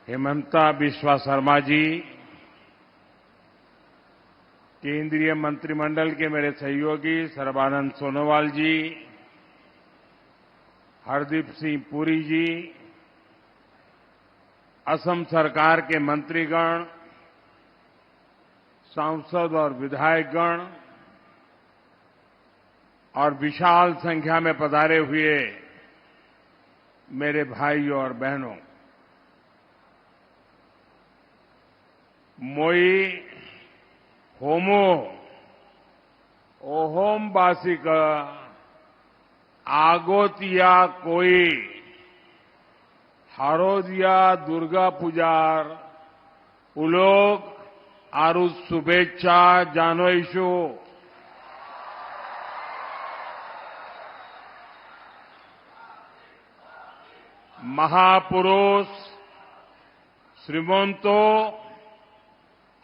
हेमंता बिस्वा शर्मा जी, केंद्रीय मंत्रिमंडल के मेरे सहयोगी सर्बानंद सोनोवाल जी, हरदीप सिंह पुरी जी, असम सरकार के मंत्रीगण, सांसद और विधायकगण और विशाल संख्या में पधारे हुए मेरे भाइयों और बहनों, मोई होमो ओहोम बासिक आगोतिया कोई हारोदिया दुर्गा पूजार उलोग आरु शुभेच्छा जानोइशु। महापुरुष श्रीमंतो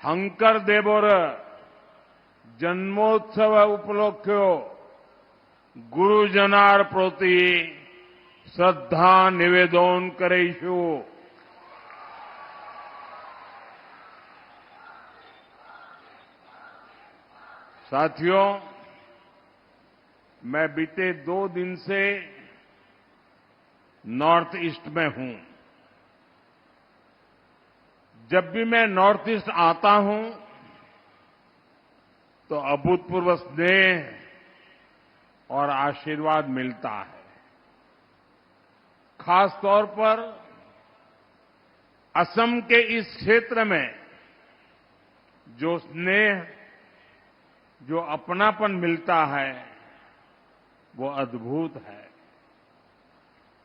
हंकर देवोर जन्मोत्सव उपलक्ष्यो गुरुजनार प्रति श्रद्धा निवेदन करेशु। साथियों, मैं बीते 2 दिन से नॉर्थ ईस्ट में हूं। जब भी मैं नॉर्थ ईस्ट आता हूं तो अभूतपूर्व स्नेह और आशीर्वाद मिलता है। खास तौर पर असम के इस क्षेत्र में जो स्नेह, जो अपनापन मिलता है वो अद्भुत है।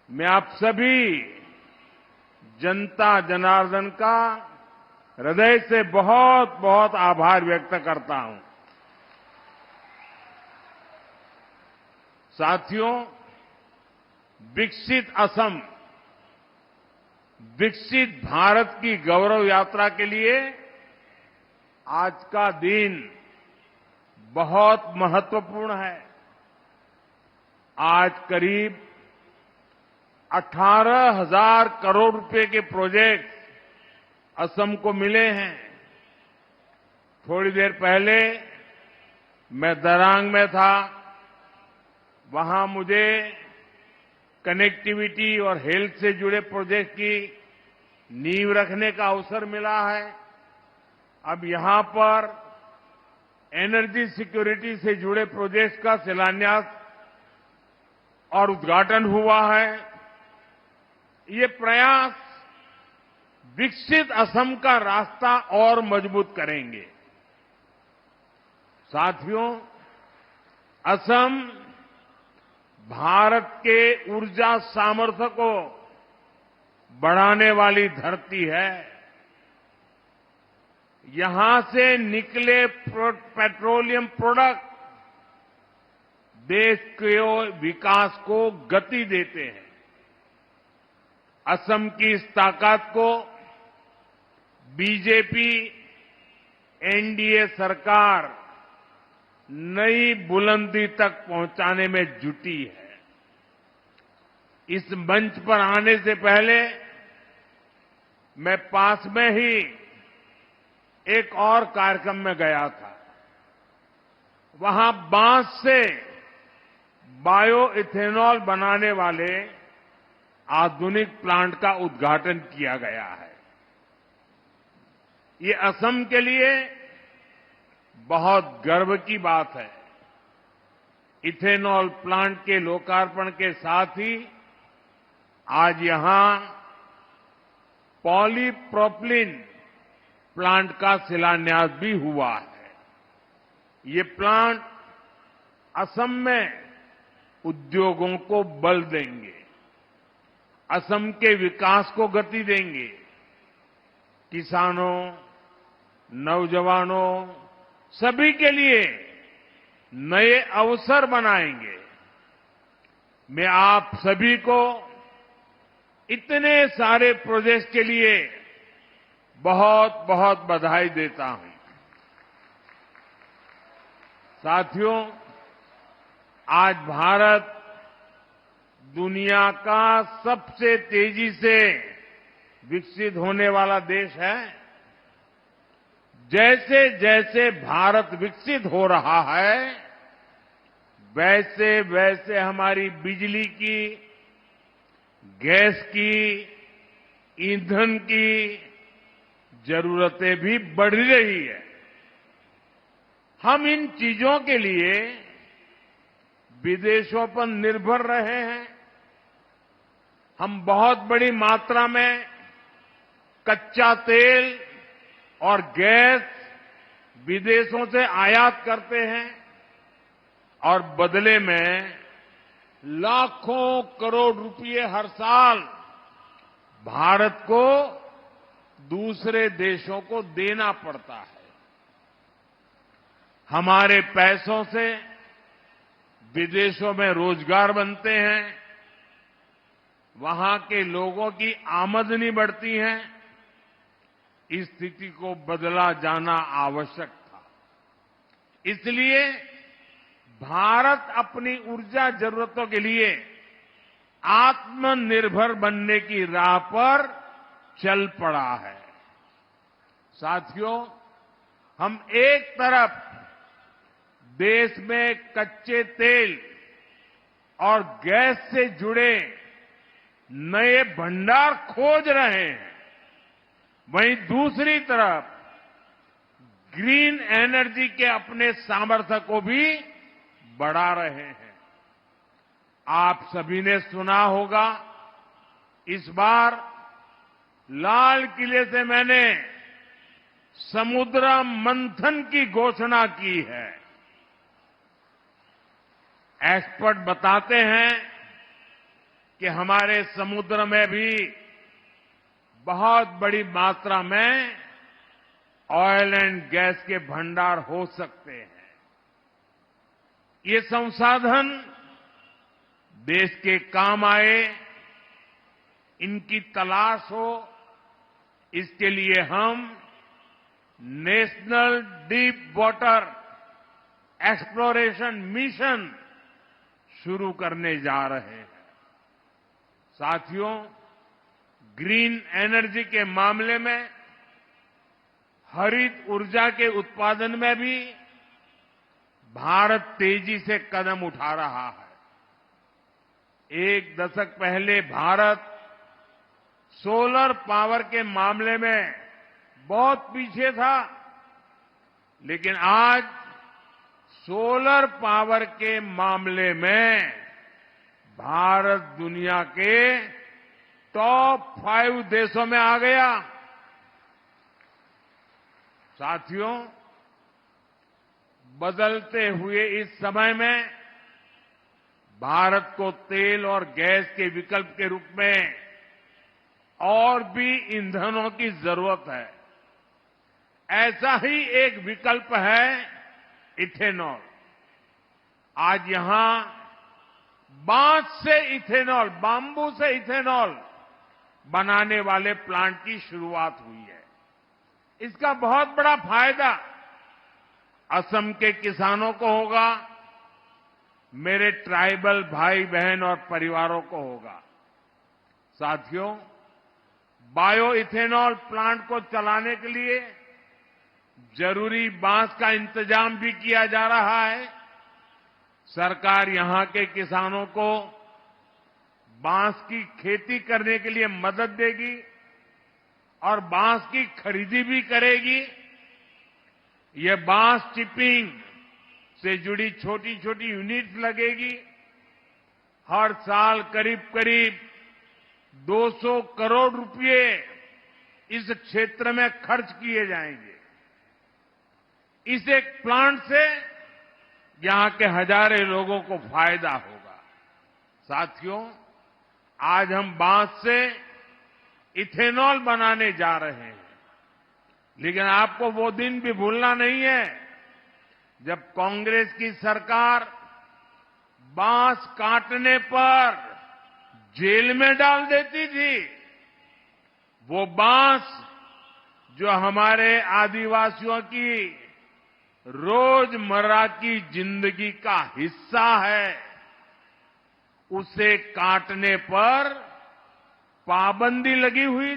मैं आप सभी जनता जनार्दन का हृदय से बहुत बहुत आभार व्यक्त करता हूं। साथियों, विकसित असम, विकसित भारत की गौरव यात्रा के लिए आज का दिन बहुत महत्वपूर्ण है। आज करीब 18,000 करोड़ रुपए के प्रोजेक्ट असम को मिले हैं। थोड़ी देर पहले मैं दरांग में था। वहां मुझे कनेक्टिविटी और हेल्थ से जुड़े प्रोजेक्ट की नींव रखने का अवसर मिला है। अब यहां पर एनर्जी सिक्योरिटी से जुड़े प्रोजेक्ट्स का शिलान्यास और उद्घाटन हुआ है। ये प्रयास विकसित असम का रास्ता और मजबूत करेंगे। साथियों, असम भारत के ऊर्जा सामर्थ्य को बढ़ाने वाली धरती है। यहां से निकले पेट्रोलियम प्रोडक्ट देश के विकास को गति देते हैं। असम की इस ताकत को बीजेपी एनडीए सरकार नई बुलंदी तक पहुंचाने में जुटी है। इस मंच पर आने से पहले मैं पास में ही एक और कार्यक्रम में गया था। वहां बांस से बायो इथेनॉल बनाने वाले आधुनिक प्लांट का उद्घाटन किया गया है। ये असम के लिए बहुत गर्व की बात है। इथेनॉल प्लांट के लोकार्पण के साथ ही आज यहां पॉलीप्रोपिलीन प्लांट का शिलान्यास भी हुआ है। ये प्लांट असम में उद्योगों को बल देंगे, असम के विकास को गति देंगे, किसानों, नौजवानों सभी के लिए नए अवसर बनाएंगे। मैं आप सभी को इतने सारे प्रोजेक्ट के लिए बहुत बहुत बधाई देता हूं। साथियों, आज भारत दुनिया का सबसे तेजी से विकसित होने वाला देश है, जैसे जैसे भारत विकसित हो रहा है, वैसे वैसे हमारी बिजली की, गैस की, ईंधन की जरूरतें भी बढ़ रही है। हम इन चीजों के लिए विदेशों पर निर्भर रहे हैं। हम बहुत बड़ी मात्रा में कच्चा तेल और गैस विदेशों से आयात करते हैं और बदले में लाखों करोड़ रुपए हर साल भारत को दूसरे देशों को देना पड़ता है। हमारे पैसों से विदेशों में रोजगार बनते हैं, वहां के लोगों की आमदनी बढ़ती है। इस स्थिति को बदला जाना आवश्यक था। इसलिए भारत अपनी ऊर्जा जरूरतों के लिए आत्मनिर्भर बनने की राह पर चल पड़ा है। साथियों, हम एक तरफ देश में कच्चे तेल और गैस से जुड़े नए भंडार खोज रहे हैं, वहीं दूसरी तरफ ग्रीन एनर्जी के अपने सामर्थ्य को भी बढ़ा रहे हैं। आप सभी ने सुना होगा, इस बार लाल किले से मैंने समुद्र मंथन की घोषणा की है। एक्सपर्ट बताते हैं कि हमारे समुद्र में भी बहुत बड़ी मात्रा में ऑयल एंड गैस के भंडार हो सकते हैं। ये संसाधन देश के काम आए, इनकी तलाश हो, इसके लिए हम national deep water exploration mission शुरू करने जा रहे हैं। साथियों, ग्रीन एनर्जी के मामले में हरित ऊर्जा के उत्पादन में भी भारत तेजी से कदम उठा रहा है। एक दशक पहले भारत सोलर पावर के मामले में बहुत पीछे था, लेकिन आज सोलर पावर के मामले में भारत दुनिया के टॉप 5 देशों में आ गया। साथियों, बदलते हुए इस समय में भारत को तेल और गैस के विकल्प के रूप में और भी ईंधनों की जरूरत है। ऐसा ही एक विकल्प है इथेनॉल। आज यहां बांस से इथेनॉल, बाम्बू से इथेनॉल बनाने वाले प्लांट की शुरुआत हुई है। इसका बहुत बड़ा फायदा असम के किसानों को होगा, मेरे ट्राइबल भाई बहन और परिवारों को होगा। साथियों, बायो इथेनॉल प्लांट को चलाने के लिए जरूरी बांस का इंतजाम भी किया जा रहा है। सरकार यहां के किसानों को बांस की खेती करने के लिए मदद देगी और बांस की खरीदी भी करेगी। ये बांस चिपिंग से जुड़ी छोटी छोटी यूनिट लगेगी। हर साल करीब करीब 200 करोड़ रुपए इस क्षेत्र में खर्च किए जाएंगे। इस एक प्लांट से यहां के हजारों लोगों को फायदा होगा। साथियों, आज हम बांस से इथेनॉल बनाने जा रहे हैं, लेकिन आपको वो दिन भी भूलना नहीं है जब कांग्रेस की सरकार बांस काटने पर जेल में डाल देती थी। वो बांस जो हमारे आदिवासियों की रोजमर्रा की जिंदगी का हिस्सा है, उसे काटने पर पाबंदी लगी हुई